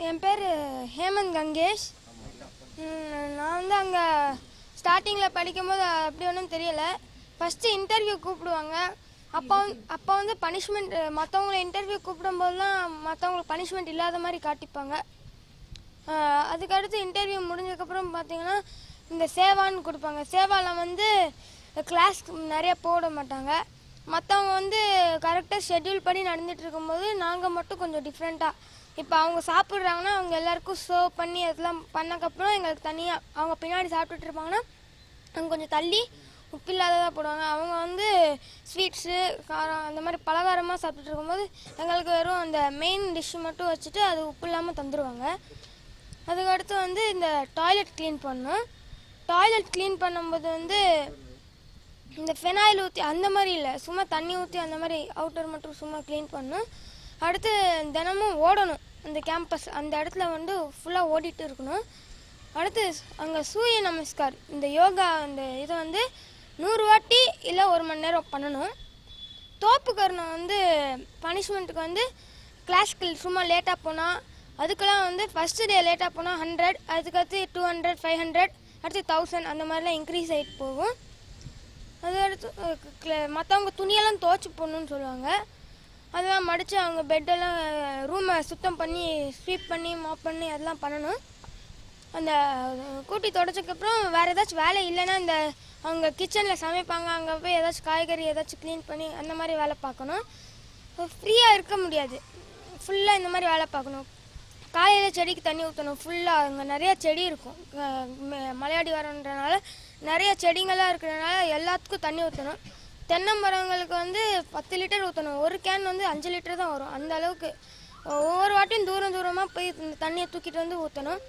என் பேர் ஹேமந்த் கங்கேஷ். நான் வந்து அங்கே ஸ்டார்டிங்கில் படிக்கும்போது அப்படி ஒன்றும் தெரியலை. ஃபஸ்ட்டு இன்டர்வியூ கூப்பிடுவாங்க. அப்போ வந்து பனிஷ்மெண்ட் மற்றவங்கள இன்டர்வியூ கூப்பிடும்போதுலாம் மற்றவங்களுக்கு பனிஷ்மெண்ட் இல்லாத மாதிரி காட்டிப்பாங்க. அதுக்கடுத்து இன்டர்வியூ முடிஞ்சதுக்கப்புறம் பார்த்தீங்கன்னா இந்த சேவான்னு கொடுப்பாங்க. சேவாவில் வந்து கிளாஸ் நிறைய போட மாட்டாங்க. மற்றவங்க வந்து கரெக்டாக ஷெட்யூல் படி நடந்துகிட்டு இருக்கும்போது நாங்கள் மட்டும் கொஞ்சம் டிஃப்ரெண்ட்டாக, இப்போ அவங்க சாப்பிட்றாங்கன்னா அவங்க எல்லாேருக்கும் சர்வ் பண்ணி அதெல்லாம் பண்ணக்கப்புறம் எங்களுக்கு தனியாக அவங்க பின்னாடி சாப்பிட்டுட்டு இருப்பாங்கன்னா அவங்க கொஞ்சம் தள்ளி உப்பு இல்லாததாக போடுவாங்க. அவங்க வந்து ஸ்வீட்ஸு காரம் அந்த மாதிரி பலகாரமாக சாப்பிட்டுட்டு இருக்கும்போது எங்களுக்கு வெறும் அந்த மெயின் டிஷ்ஷு மட்டும் வச்சுட்டு அது உப்பு இல்லாமல் தந்துடுவாங்க. அதுக்கடுத்து வந்து இந்த டாய்லெட் க்ளீன் பண்ணணும். டாய்லெட் க்ளீன் பண்ணும்போது வந்து இந்த ஃபெனாயில் ஊற்றி அந்த மாதிரி இல்லை, சும்மா தண்ணி ஊற்றி அந்த மாதிரி அவுட்டர் மட்டும் சும்மா க்ளீன் பண்ணணும். அடுத்து தினமும் ஓடணும். அந்த கேம்பஸ் அந்த இடத்துல வந்து ஃபுல்லாக ஓடிட்டு இருக்கணும். அடுத்து அங்கே சூரிய நமஸ்கார் இந்த யோகா அந்த இதை வந்து 100 வாட்டி இல்லை 1 மணி நேரம் பண்ணணும். தோப்புக்கரணம் வந்து பனிஷ்மெண்ட்டுக்கு வந்து கிளாஸ்க்கு சும்மா லேட்டாக போனால் அதுக்கெல்லாம் வந்து ஃபஸ்ட்டு டே லேட்டாக போனால் 100, அதுக்கடுத்து 200, 500, அடுத்து 1000 அந்த மாதிரிலாம் இன்க்ரீஸ் ஆகிட்டு போகும். அதுக்கடுத்து மற்றவங்க துணியெல்லாம் துவைச்சி போடணுன்னு சொல்லுவாங்க. அதெல்லாம் மடித்து அவங்க பெட்டெல்லாம் ரூமை சுத்தம் பண்ணி ஸ்வீப் பண்ணி மாப் பண்ணி அதெல்லாம் பண்ணணும். அந்த கூட்டி தொடச்சதுக்கப்புறம் வேறு ஏதாச்சும் வேலை இல்லைன்னா இந்த அவங்க கிச்சனில் சமைப்பாங்க, அங்கே போய் ஏதாச்சும் காய்கறி ஏதாச்சும் க்ளீன் பண்ணி அந்த மாதிரி வேலை பார்க்கணும். ஃப்ரீயாக இருக்க முடியாது, ஃபுல்லாக இந்த மாதிரி வேலை பார்க்கணும். காலையில் செடிக்கு தண்ணி ஊற்றணும். ஃபுல்லாக அங்கே நிறையா செடி இருக்கும். மலையாடி வரன்றனால நிறைய செடிங்கள்லாம் இருக்கிறதுனால எல்லாத்துக்கும் தண்ணி ஊற்றணும். தென்னை மரங்களுக்கு வந்து 10 லிட்டர் ஊற்றணும். ஒரு கேன் வந்து 5 லிட்டர் தான் வரும். அந்த அளவுக்கு ஒவ்வொரு வாட்டியும் தூரமாக போய் இந்த தண்ணியை தூக்கிட்டு வந்து ஊற்றணும்.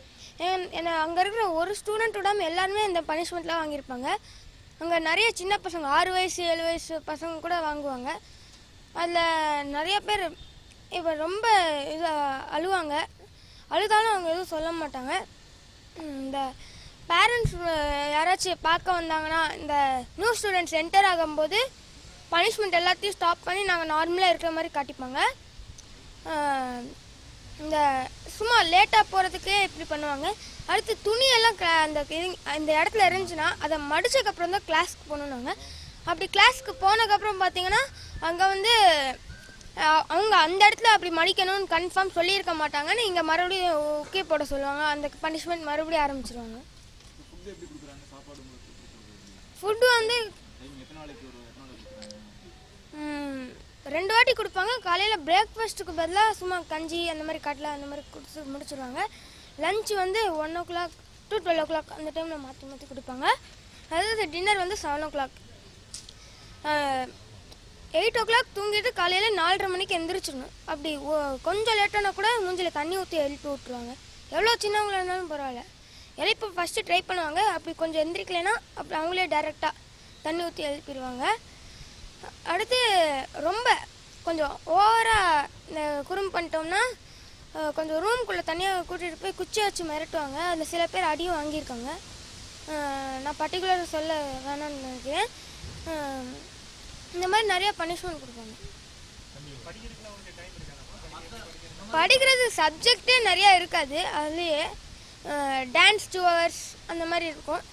ஏன்னா அங்கே இருக்கிற ஒரு ஸ்டூடெண்ட் விடாமல் எல்லாருமே இந்த பனிஷ்மெண்ட்லாம் வாங்கியிருப்பாங்க. அங்கே நிறைய சின்ன பசங்க 6 வயசு 7 வயசு பசங்க கூட வாங்குவாங்க. அதில் நிறைய பேர் இப்போ ரொம்ப இது அழுவாங்க. அழுதாலும் அவங்க எதுவும் சொல்ல மாட்டாங்க. இந்த பேரண்ட்ஸ் யாராச்சும் பார்க்க வந்தாங்கன்னா இந்த நியூ ஸ்டூடெண்ட்ஸ் என்டர் ஆகும்போது பனிஷ்மெண்ட் எல்லாத்தையும் ஸ்டாப் பண்ணி நாங்கள் நார்மலாக இருக்கிற மாதிரி காட்டிப்பாங்க. இந்த சும்மா லேட்டாக போகிறதுக்கே இப்படி பண்ணுவாங்க. அடுத்து துணியெல்லாம் அந்த இடத்துல இருந்துச்சுன்னா அதை மடிச்சதுக்கப்புறம் தான் கிளாஸ்க்கு போகணுன்னாங்க. அப்படி கிளாஸ்க்கு போனதுக்கப்புறம் பார்த்தீங்கன்னா அங்கே வந்து அவங்க அந்த இடத்துல அப்படி மடிக்கணும்னு கன்ஃபார்ம் சொல்லியிருக்க மாட்டாங்கன்னு இங்கே மறுபடியும் ஓகே போட சொல்லுவாங்க. அந்த பனிஷ்மெண்ட் மறுபடியும் ஆரம்பிச்சிருவாங்க. ஃபுட்டு வந்து 2 வாட்டி கொடுப்பாங்க. காலையில் பிரேக்ஃபாஸ்ட்டுக்கு பதிலாக சும்மா கஞ்சி அந்த மாதிரி கட்லை அந்த மாதிரி கொடுத்து முடிச்சிடுவாங்க. லஞ்ச் வந்து 1 o'clock to 12 o'clock அந்த டைமில் மாற்றி கொடுப்பாங்க. அதாவது டின்னர் வந்து 7 o'clock. 8 o'clock தூங்கிட்டு காலையில் 4:30 மணிக்கு எந்திரிச்சிடணும். அப்படி கொஞ்சம் லேட்டானா கூட மூஞ்சில் தண்ணி ஊற்றி எழுப்பி விட்ருவாங்க. எவ்வளோ சின்னவங்களாக இருந்தாலும் பரவாயில்ல, எழுப்பி ஃபஸ்ட்டு ட்ரை பண்ணுவாங்க. அப்படி கொஞ்சம் எந்திரிக்கலைன்னா அப்படி அவங்களே டைரெக்டாக தண்ணி ஊற்றி எழுப்பிடுவாங்க. அடுத்து ரொம்ப கொஞ்சம் ஓவராக இந்த குறும்பு பண்ணிட்டோம்னா கொஞ்சம் ரூம்குள்ளே தனியாக கூட்டிகிட்டு போய் குச்சியை வச்சு மிரட்டுவாங்க. அதில் சில பேர் அடியும் வாங்கியிருக்காங்க. நான் பர்டிகுலராக சொல்ல வேணாம்னு நினைக்கிறேன். இந்த மாதிரி நிறைய பனிஷ்மெண்ட் கொடுப்பாங்க. படிக்கிறது சப்ஜெக்டே நிறையா இருக்காது. அதுலேயே டான்ஸ் 2 hours அந்த மாதிரி இருக்கும்.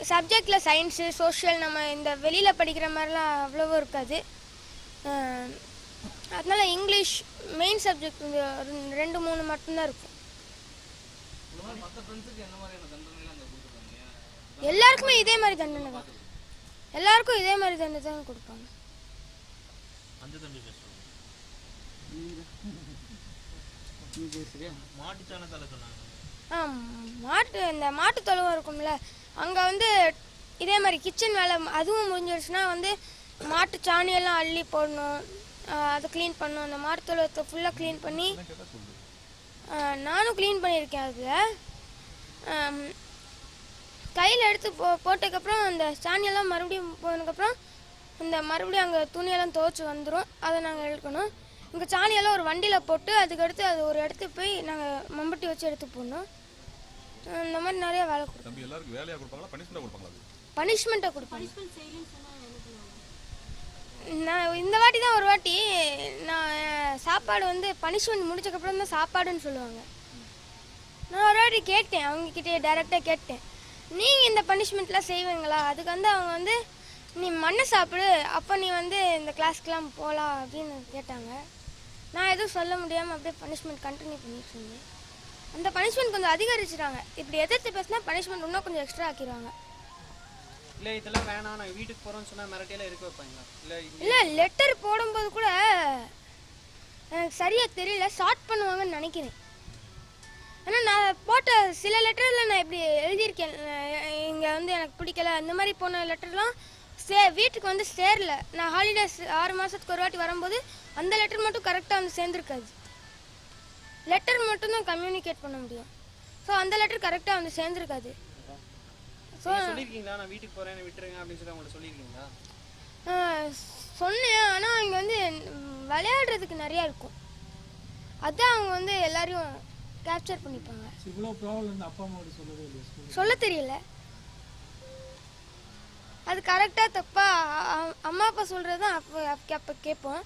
சப்ஜெக்டில் சயின்ஸு சோஷியல் நம்ம இந்த வெளியில் படிக்கிற மாதிரிலாம் அவ்வளோவும் இருக்காது. அதனால இங்கிலீஷ் மெயின் சப்ஜெக்ட் 2-3 மட்டும்தான் இருக்கும். எல்லாருக்குமே இதே மாதிரி தண்டனை தான். எல்லாருக்கும் இதே மாதிரி தண்டனை தான் கொடுப்பாங்க. இந்த மாட்டு தொழுவம் இருக்கும்ல, அங்கே வந்து இதே மாதிரி கிச்சன் வேலை அதுவும் முடிஞ்சிடுச்சுன்னா வந்து மாட்டு சாணியெல்லாம் அள்ளி போடணும், அதை க்ளீன் பண்ணணும். அந்த மாட்டு தொழுவத்தை ஃபுல்லாக க்ளீன் பண்ணி நானும் க்ளீன் பண்ணியிருக்கேன். அதில் கையில் எடுத்து போட்டதுக்கப்புறம் அந்த சாணியெல்லாம் மறுபடியும் போனதுக்கப்புறம் இந்த மறுபடியும் அங்கே துணியெல்லாம் துவைச்சி வந்துடும். அதை நாங்கள் எடுக்கணும். இங்கே சாணியெல்லாம் ஒரு வண்டியில் போட்டு அதுக்கடுத்து அது ஒரு இடத்துக்கு போய் நாங்கள் மம்பட்டி வச்சு எடுத்து போடணும். இந்த மாதிரி நிறைய வேலை கொடுப்போம். பனிஷ்மெண்ட்டாக கொடுப்பாங்க. நான் இந்த வாட்டி தான் ஒரு வாட்டி நான் சாப்பாடு வந்து பனிஷ்மெண்ட் முடிச்சக்கப்புறம் தான் சாப்பாடுன்னு சொல்லுவாங்க. நான் ஒரு வாட்டி கேட்டேன், அவங்கக்கிட்டே டைரெக்டாக கேட்டேன், நீங்கள் இந்த பனிஷ்மெண்ட்லாம் செய்வீங்களா? அதுக்கு வந்து அவங்க வந்து நீ மண்ணை சாப்பிடு, அப்போ நீ வந்து இந்த கிளாஸ்க்கெலாம் போகலாம் அப்படின்னு கேட்டாங்க. நான் எதுவும் சொல்ல முடியாமல் அப்படியே பனிஷ்மெண்ட் கண்டினியூ பண்ணிட்டு இருந்தேன். அந்த பனிஷ்மெண்ட் கொஞ்சம் அதிகரிச்சிட்டாங்க. இப்படி எதிர்த்து பேசினா பனிஷ்மெண்ட் இன்னும் கொஞ்சம் எக்ஸ்ட்ரா ஆக்கிடுவாங்க. இல்லை இதெல்லாம் வேணாம் நான் வீட்டுக்கு போகிறோன்னு சொன்னால் மிரட்டியெல்லாம் இருக்க வைப்பாங்க. இல்லை லெட்டர் போடும்போது கூட எனக்கு சரியாக தெரியல, ஷார்ட் பண்ணுவாங்கன்னு நினைக்கிறேன். ஆனால் நான் போட்ட சில லெட்டரில் நான் இப்படி எழுதியிருக்கேன், இங்கே வந்து எனக்கு பிடிக்கல அந்த மாதிரி போன லெட்டர்லாம் வீட்டுக்கு வந்து சேரல. நான் ஹாலிடேஸ் 6 மாதத்துக்கு ஒரு வாட்டி வரும்போது அந்த லெட்டர் மட்டும் கரெக்டாக வந்து சேர்ந்துருக்காது. லெட்டர் மட்டும் தான் கம்யூனிகேட் பண்ண முடியும். ஸோ அந்த லெட்டர் கரெக்டாக வந்து சேர்ந்துருக்காது. ஸோ சொல்லியிருக்கீங்களா நான் வீட்டுக்கு போகிறேன்னு விட்டுருங்க அப்படின்னு சொல்லி அவங்கள்ட்ட சொல்லியிருக்கீங்களா? சொன்னேன், ஆனால் இங்கே வந்து விளையாடுறதுக்கு நிறையா இருக்கும், அதான் அவங்க வந்து எல்லாரையும் கேப்சர் பண்ணிப்பாங்க. சொல்ல தெரியல, அது கரெக்டாக தப்பா அம்மா அப்பா சொல்கிறது தான் அப்போ கேட்போம்.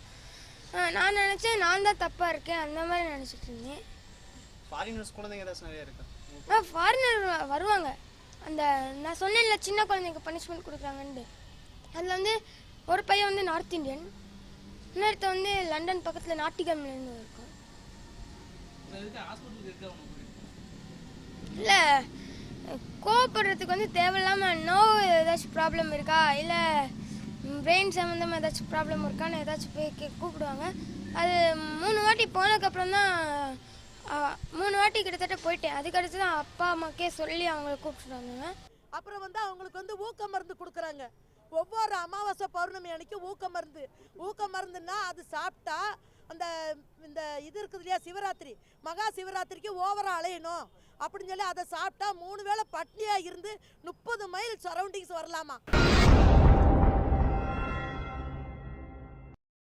நான் நினச்சேன் நான் தான் தப்பாக இருக்கேன், அந்த மாதிரி நினச்சிட்டு இருந்தேன். ஃபாரினர்ஸ் குழந்தைங்க ஏதாச்சும் நிறையா இருக்கா? ஃபாரினர் வருவாங்க. அந்த நான் சொன்னேன்ல சின்ன குழந்தைங்க பனிஷ்மெண்ட் கொடுக்குறாங்கன்னு, அதில் வந்து ஒரு பையன் வந்து நார்த் இந்தியன், இன்னொருத்த வந்து லண்டன் பக்கத்தில் நாட்டிகம்லேருந்து இருக்கும். இல்லை கோவப்படுறதுக்கு வந்து தேவையில்லாமல் ஏதாச்சும் ப்ராப்ளம் இருக்கா, இல்லை பிரெயின் சம்மந்தமாக ஏதாச்சும் ப்ராப்ளம் இருக்கான்னு ஏதாச்சும் போய் கூப்பிடுவாங்க. அது 3 வாட்டி போனதுக்கப்புறம் தான் 3 வாட்டி கிட்டத்தட்ட போயிட்டேன். அதுக்கடுத்து தான் அப்பா அம்மாக்கே சொல்லி அவங்கள கூப்பிட்டு வந்தாங்க. அப்புறம் வந்து அவங்களுக்கு வந்து ஊக்க மருந்து கொடுக்குறாங்க. ஒவ்வொரு அமாவாசை பௌர்ணமி அன்னைக்கு ஊக்க மருந்துன்னா அது சாப்பிட்டா அந்த இந்த இது இருக்குது இல்லையா, சிவராத்திரி மகா சிவராத்திரிக்கு ஓவராக அலையணும் அப்படின்னு சொல்லி அதை சாப்பிட்டா 3 வேளை பட்னியாக இருந்து 30 மைல் சரௌண்டிங்ஸ் வரலாமா.